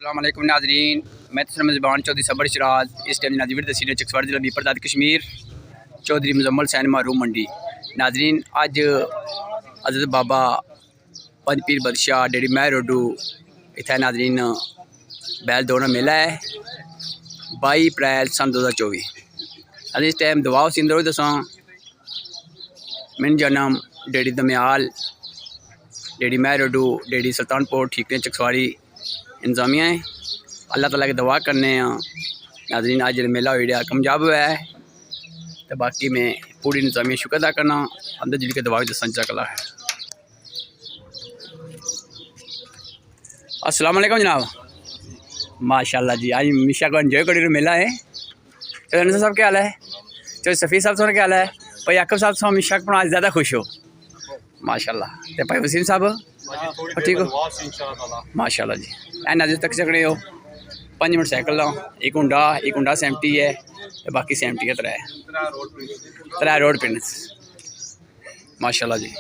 السلام علیکم ناظرین، میں تسلیم زبان چودھری صبر شراز اس ٹائم ناظرین دسینہ چکسوار ضلع بیپر داد کشمیر چودھری مزمل حسین معروف منڈی۔ ناظرین اج حضرت بابا پنج پیر بادشاہ ڈیری مہر روڈو اتنے ناظرین بیل دوڑنا میلہ ہے 22 اپریل سن 2024۔ اس ٹائم دعا حسین درو دساں من جنم ڈیری دمیال ڈیری مہر روڈو ڈیری سلطان پور ٹھیکنے چکسواری انتظامیہ ہیں۔ اللہ تعالیٰ کی دعا کرنے ہیں ناظرین آج میلہ ہوئے کامیاب ہوا ہے تو باقی میں پوری انتظامیہ شکر ادا کرنا اندر جل کے دعا دسن چکلا ہے۔ السلام علیکم جناب، ماشاءاللہ جی آج میشا کو انجوائے کری میلہ ہے۔ چلو انصر صاحب کیا حال ہے؟ چلو سفیر صاحب سونا کیا حال ہے؟ بھائی عاقب صاحب سو میشا کو آج زیادہ خوش ہو ماشاءاللہ۔ تو بھائی وسیم صاحب ٹھیک ہو ماشاء اللہ جی۔ ناظر تک چکڑے ہو 5 منٹ سائیکل ایک ہنڈا سیمٹی ہے باقی سیمٹی ہے 3 روڈ پن ماشاء اللہ جی۔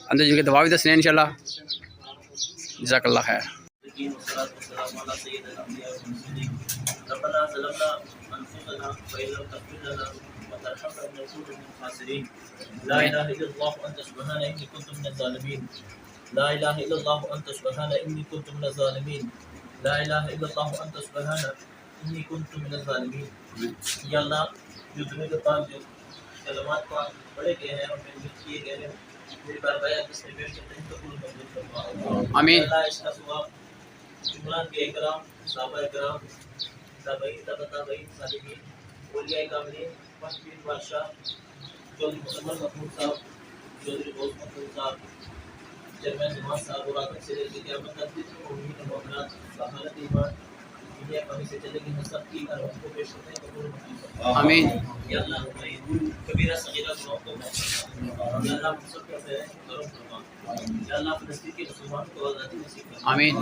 اندر جو کہ دعا بھی دسنے انشاء اللہ، جزاک اللہ خیر۔ لا الہ الا اللہ انت سبحانہ انی کنت من الظالمین لا الہ الا اللہ انت سبحانہ انی کنت من الظالمین لا الہ الا اللہ انت سبحانہ انی کنت من الظالمین۔ یا اللہ جو تمہیں کے پاس جو کلمات پاک پڑھے گئے ہیں اور میں کیے گئے ہیں میری بارگاہ جس میں بیٹھ کے قبول منظور فرما آمین۔ اللہ اس کا ثواب عمران کے اکرام صحابہ اکرام تابعین تابعین صالحین اولیاء کاملین پنج پیر بادشاہ چودھری مزمل محمود صاحب چودھری غوث محمود صاحب چیئرمین جماعت صاحب اور آخر سے لے کے قیامت تک جتنے امید محمد بحالت ایمان دنیا کمی سے چلے گی ہم سب کی ارحم کو پیش کرتے ہیں قبول منظور فرما آمین۔ یا اللہ ہماری کبیرہ صغیرہ گناہوں کو معاف فرما یا اللہ ہم سب کا خیر کرم فرما یا اللہ فلسطین کے مسلمانوں کو آزادی نصیب فرما آمین۔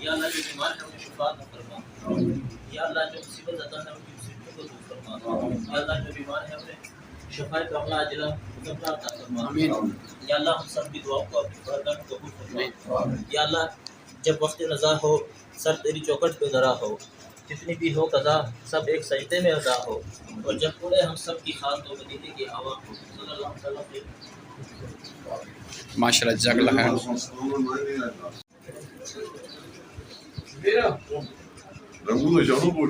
یا اللہ جو بیمار ہیں انہیں شفا عطا فرما یا اللہ جو مصیبت عطا ہے ان کی مصیبتوں کو دور فرما یا اللہ جو بیمار ہیں انہیں شفاء کاملہ عاجلہ مکملہ عطا فرما یا اللہ ہم سب کی دعاؤں کو اپنی بارگاہ میں قبول فرما یا اللہ جب وقت نزا ہو سر تیری چوکٹ پہ ذرا ہو جتنی بھی ہو قضا سب ایک سجدے میں ادا ہو اور جب پورے ہم سب کی خاص دو مدینے کی ہوا ہو صلی اللہ علیہ وسلم ماشاء اللہ جزاک اللہ خیر۔ Rangulo já não vou.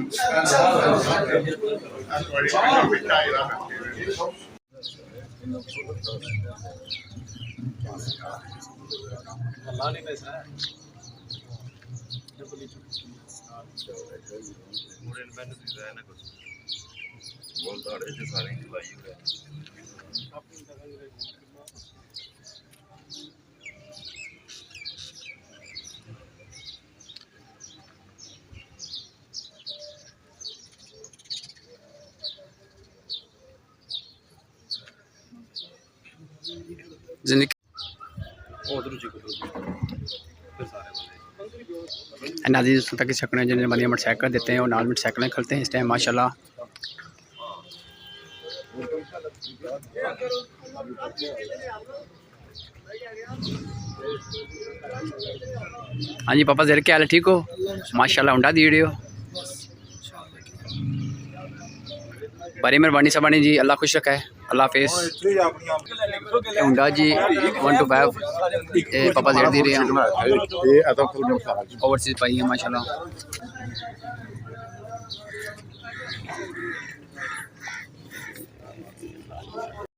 زندگی ناظرین اس تک چھکنے جنہیں بندے موٹر سائیکل دیتے ہیں اور نال موٹر سائیکلیں کھلتے ہیں اس ٹائم ماشاء اللہ۔ ہاں جی پاپا زیر کیا حال ہے؟ ٹھیک ہو ماشاء اللہ۔ ہنڈا دی ہو بڑی مہربانی سبانی جی، اللہ خوش رکھا ہے، اللہ حافظ۔ ہنڈا جی 125 پاپا زیر دی رہے ہیں اوورسیز پائی ہیں ماشاء اللہ۔